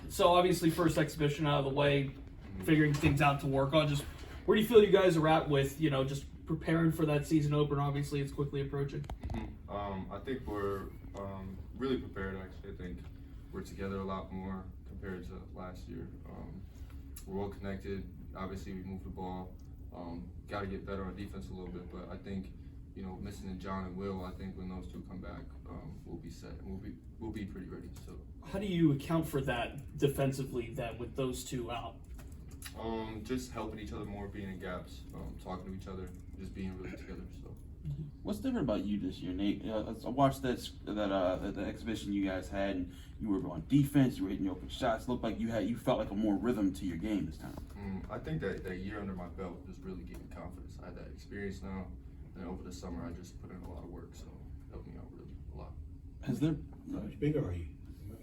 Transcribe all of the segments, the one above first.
So obviously first exhibition out of the way, figuring things out to work on. Just where do you feel you guys are at with, just preparing for that season opener? Obviously it's quickly approaching. I think we're really prepared, actually. I think we're together a lot more compared to last year. We're well connected. Obviously we moved the ball. Got to get better on defense a little bit, but I think, missing John and Will, I think when those two come back, we'll be set. We'll be pretty ready. So how do you account for that defensively then with those two out? Just helping each other more, being in gaps, talking to each other, just being really together. So what's different about you this year, Nate? I watched the exhibition you guys had, and you were on defense. You were hitting open shots. It looked like you felt like a more rhythm to your game this time. I think that year under my belt just really gave me confidence. I had that experience now, and over the summer I just put in a lot of work, so it helped me out really a lot. Has there? How much bigger are you?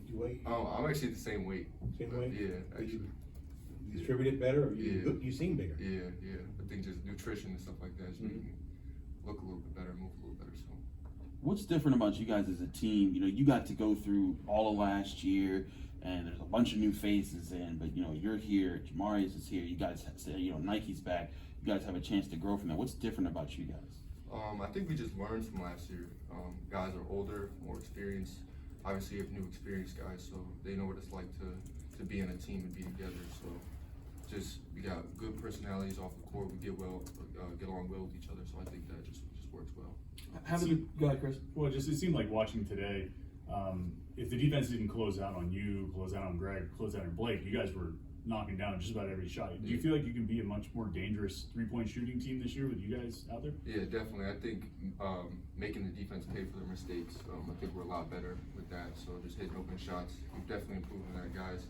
You weigh? I'm actually the same weight. Same weight? Yeah, actually. You distribute it better, or you seem bigger? Yeah. I think just nutrition and stuff like that is making me look a little bit better, move a little better. So what's different about you guys as a team? You got to go through all of last year, and there's a bunch of new faces in, but you're here, Jamarius is here, you guys say, Nike's back, you guys have a chance to grow from that. What's different about you guys? I think we just learned from last year. Guys are older, more experienced. Obviously, you have new experienced guys, so they know what it's like to be in a team and be together. So we got good personalities off the court. We get along well with each other. So I think that just works well. Go ahead, Chris. Well, it seemed like watching today, if the defense didn't close out on you, close out on Greg, close out on Blake, you guys were knocking down just about every shot. Do you feel like you can be a much more dangerous three-point shooting team this year with you guys out there? Yeah, definitely. I think making the defense pay for their mistakes, I think we're a lot better with that. So just hitting open shots, we've definitely improved on that, guys.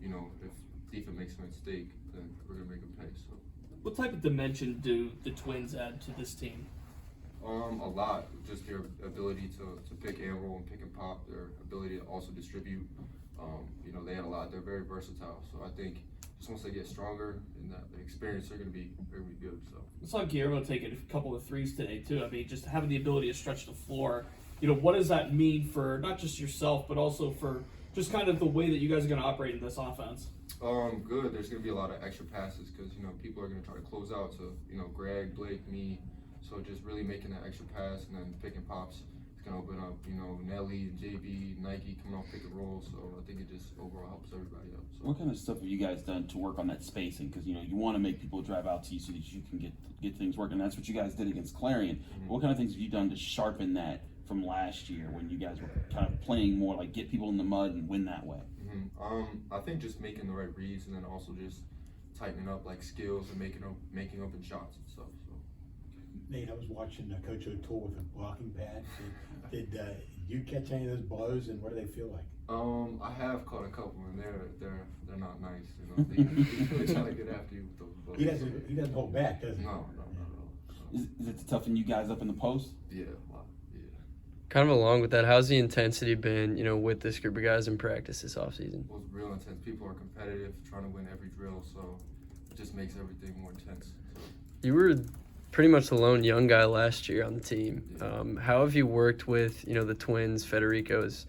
If defense makes a mistake, then we're going to make them pay. So what type of dimension do the Twins add to this team? A lot. Just their ability to pick and roll and pick and pop, their ability to also distribute. They had a lot. They're very versatile. So I think just once they get stronger in that experience, they're going to be very good. So I saw Guillermo take a couple of threes today too. I mean, just having the ability to stretch the floor. What does that mean for not just yourself, but also for just kind of the way that you guys are going to operate in this offense? Good. There's going to be a lot of extra passes because people are going to try to close out to Greg, Blake, me. So just really making that extra pass and then picking pops. It's going to open up, Nelly, JB, Nike coming off pick and roll. So I think it just overall helps everybody out. So. What kind of stuff have you guys done to work on that spacing? Because you want to make people drive out to you so that you can get things working. That's what you guys did against Clarion. What kind of things have you done to sharpen that from last year when you guys were kind of playing more like get people in the mud and win that way? I think just making the right reads and then also just tightening up like skills and making open shots and stuff. So. Nate, I was watching Coach O'Toole with a blocking pad. Did you catch any of those blows, and what do they feel like? I have caught a couple, and they're not nice. They're trying to get after you with those blows. He doesn't hold back, does he? No, not at all. Is it to toughen you guys up in the post? Yeah, a lot. Yeah. Kind of along with that, how's the intensity been, with this group of guys in practice this offseason? Well, it's real intense. People are competitive, trying to win every drill, so it just makes everything more intense. So. You were pretty much the lone young guy last year on the team. How have you worked with, the Twins, Federico's,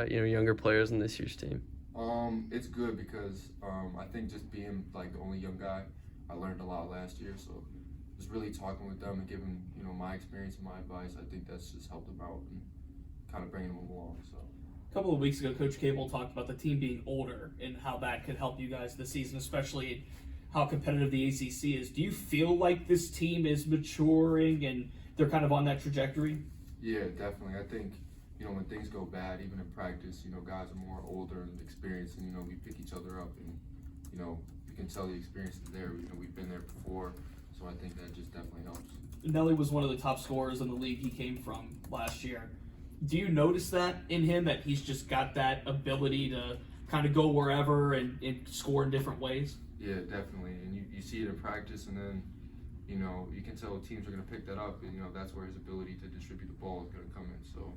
younger players on this year's team? It's good because I think just being like the only young guy, I learned a lot last year. So just really talking with them and giving, my experience and my advice, I think that's just helped them out and kind of bringing them along. So. A couple of weeks ago, Coach Cable talked about the team being older and how that could help you guys this season, especially how competitive the ACC is. Do you feel like this team is maturing and they're kind of on that trajectory? Yeah, definitely. I think, when things go bad, even in practice, guys are more older and experienced and, we pick each other up and, you can tell the experience is there. We've been there before, so I think that just definitely helps. Nelly was one of the top scorers in the league he came from last year. Do you notice that in him, that he's just got that ability to kind of go wherever and score in different ways? Yeah, definitely. And you see it in practice, and then, you can tell teams are going to pick that up, and, that's where his ability to distribute the ball is going to come in. So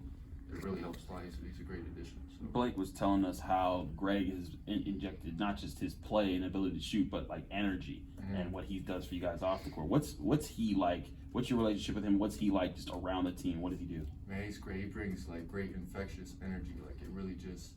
it really helps Sly. He's a great addition. So. Blake was telling us how Greg has injected not just his play and ability to shoot, but like energy and what he does for you guys off the court. What's he like? What's your relationship with him? What's he like just around the team? What does he do? Man, he's great. He brings like great infectious energy. Like it really just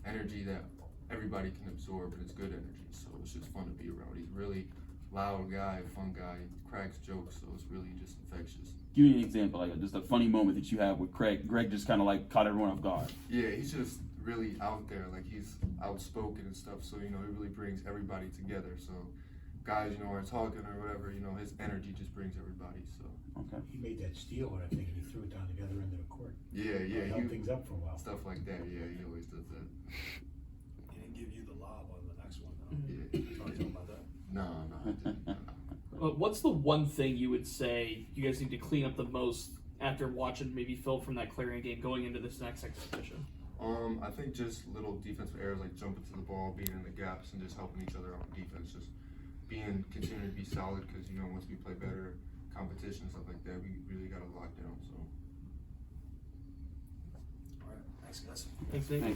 energy that everybody can absorb, and it's good energy. So it's just fun to be around. He's a really loud guy, fun guy, cracks jokes, so it's really just infectious. Give me an example, like just a funny moment that you have with Craig. Greg just kind of like caught everyone off guard. Yeah, he's just really out there. Like, he's outspoken and stuff. So, you know, he really brings everybody together. So guys, you know, are talking or whatever, you know, his energy just brings everybody. So Okay. He made that steal, and I think, and he threw it down the other end of the court. yeah, Held things up for a while. stuff like that. Yeah, he always does that. He didn't give you the lob on the next one, though. Yeah. Talk to him about that. No, I didn't. What's the one thing you would say you guys need to clean up the most after watching maybe film from that Clarion game going into this next exhibition? I think just little defensive errors like jumping to the ball, being in the gaps, and just helping each other out on defense. Just continuing to be solid, because, you know, once we play better competition and stuff like that, we really got to lock down. So. All right, thanks, guys. Thanks, Nate. Thank you.